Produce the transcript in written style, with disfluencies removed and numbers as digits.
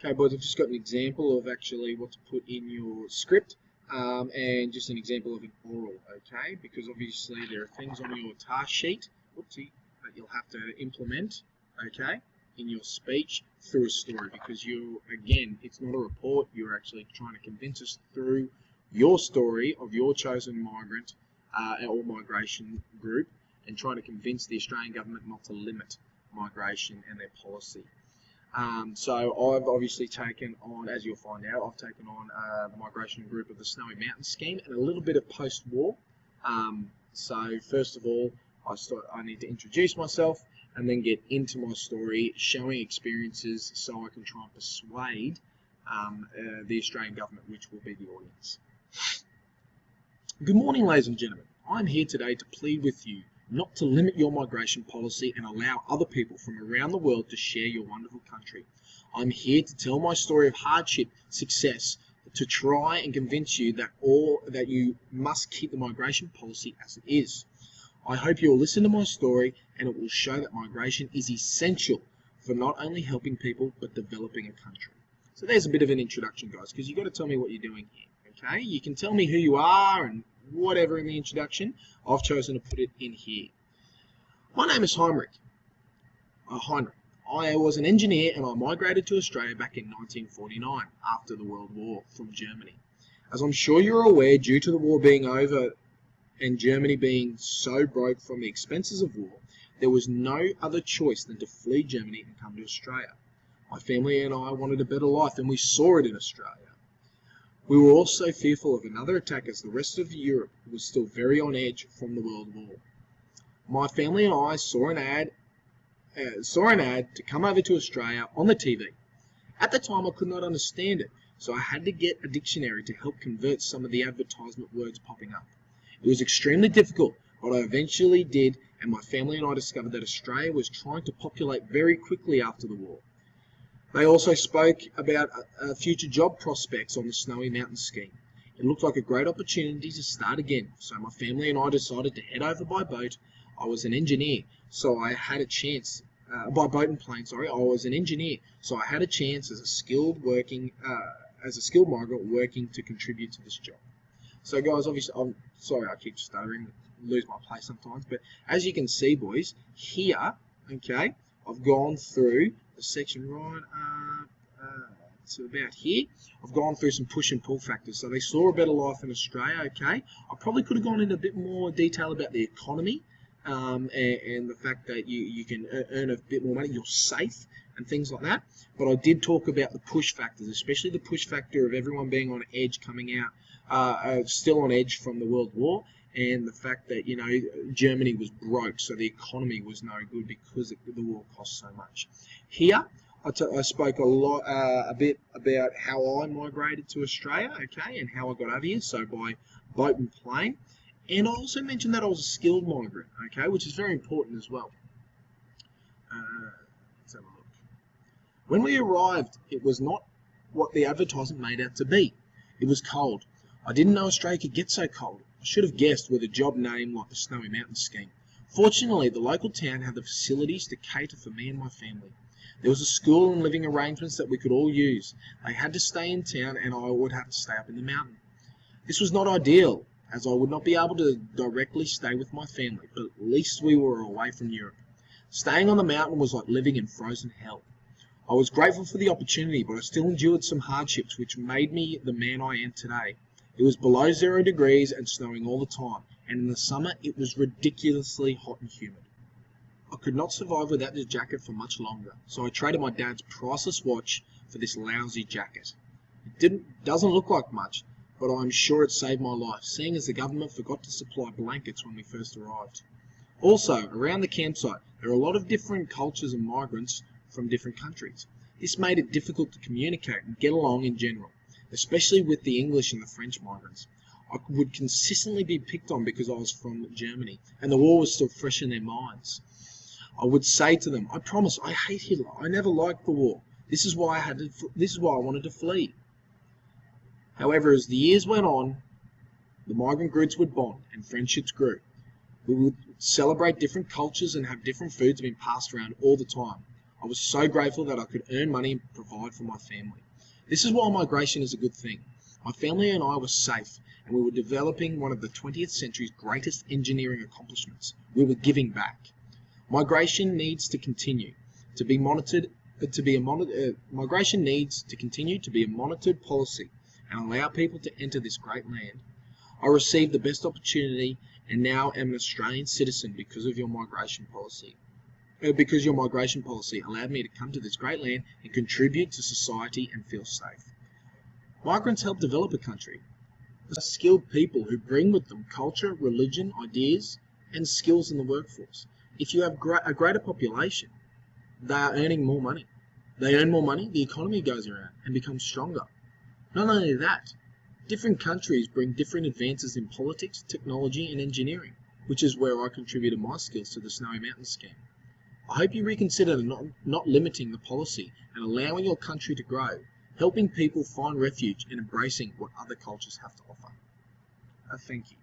Okay, boys, I've just got an example of actually what to put in your script, and just an example of an oral, okay? Because obviously there are things on your task sheet, whoopsie, that you'll have to implement, okay, in your speech through a story. Because again, it's not a report, you're actually trying to convince us through your story of your chosen migrant or migration group, and trying to convince the Australian government not to limit migration and their policy. So I've obviously taken on, as you'll find out, I've taken on the migration group of the Snowy Mountains scheme and a little bit of post-war. So first of all, I need to introduce myself and then get into my story, showing experiences so I can try and persuade the Australian government, which will be the audience. Good morning, ladies and gentlemen. I'm here today to plead with you not to limit your migration policy and allow other people from around the world to share your wonderful country. I'm here to tell my story of hardship, success, to try and convince you that you must keep the migration policy as it is. I hope you'll listen to my story, and it will show that migration is essential for not only helping people but developing a country. So there's a bit of an introduction, guys, because you've got to tell me what you're doing here. Okay, you can tell me who you are and whatever in the introduction. I've chosen to put it in here. My name is Heinrich. I was an engineer and I migrated to Australia back in 1949 after the World War from Germany. As I'm sure you're aware, due to the war being over and Germany being so broke from the expenses of war, there was no other choice than to flee Germany and come to Australia. My family and I wanted a better life, and we saw it in Australia. We were also fearful of another attack, as the rest of Europe was still very on edge from the World War. My family and I saw an ad to come over to Australia on the TV. At the time, I could not understand it, so I had to get a dictionary to help convert some of the advertisement words popping up. It was extremely difficult, but I eventually did, and my family and I discovered that Australia was trying to populate very quickly after the war. They also spoke about future job prospects on the Snowy Mountains scheme. It looked like a great opportunity to start again, so my family and I decided to head over by boat. I was an engineer, so I had a chance, by boat and plane, sorry. I was an engineer, so I had a chance as a skilled migrant working to contribute to this job. So guys, obviously, I'm sorry I keep stuttering, lose my place sometimes, but as you can see, boys, here, okay, I've gone through the section right to about here. I've gone through some push and pull factors. So they saw a better life in Australia, okay. I probably could have gone into a bit more detail about the economy and the fact that you can earn a bit more money, you're safe and things like that. But I did talk about the push factors, especially the push factor of everyone being on edge, coming out, still on edge from the World War, and the fact that, you know, Germany was broke, so the economy was no good because the war cost so much. Here, I spoke a bit about how I migrated to Australia, okay, and how I got over here, so by boat and plane. And I also mentioned that I was a skilled migrant, okay, which is very important as well. Let's have a look. When we arrived, it was not what the advertisement made out to be. It was cold. I didn't know Australia could get so cold. I should have guessed with a job name like the Snowy Mountains scheme. Fortunately, the local town had the facilities to cater for me and my family. There was a school and living arrangements that we could all use. They had to stay in town and I would have to stay up in the mountain. This was not ideal, as I would not be able to directly stay with my family, but at least we were away from Europe. Staying on the mountain was like living in frozen hell. I was grateful for the opportunity, but I still endured some hardships which made me the man I am today. It was below 0 degrees and snowing all the time, and in the summer it was ridiculously hot and humid. I could not survive without this jacket for much longer, so I traded my dad's priceless watch for this lousy jacket. It doesn't look like much, but I'm sure it saved my life, seeing as the government forgot to supply blankets when we first arrived. Also, around the campsite, there are a lot of different cultures and migrants from different countries. This made it difficult to communicate and get along in general, especially with the English and the French migrants. I would consistently be picked on because I was from Germany, and the war was still fresh in their minds. I would say to them, I promise, I hate Hitler. I never liked the war. This is why I wanted to flee. However, as the years went on, the migrant groups would bond and friendships grew. We would celebrate different cultures and have different foods being passed around all the time. I was so grateful that I could earn money and provide for my family. This is why migration is a good thing. My family and I were safe, and we were developing one of the 20th century's greatest engineering accomplishments. We were giving back. Migration needs to continue to be monitored. Migration needs to continue to be a monitored policy and allow people to enter this great land. I received the best opportunity and now am an Australian citizen because of your migration policy. Because your migration policy allowed me to come to this great land and contribute to society and feel safe. Migrants help develop a country. They're skilled people who bring with them culture, religion, ideas, and skills in the workforce. If you have a greater population, they are earning more money. They earn more money, the economy goes around and becomes stronger. Not only that, different countries bring different advances in politics, technology, and engineering, which is where I contributed my skills to the Snowy Mountains scheme. I hope you reconsider not limiting the policy and allowing your country to grow, helping people find refuge and embracing what other cultures have to offer. Thank you.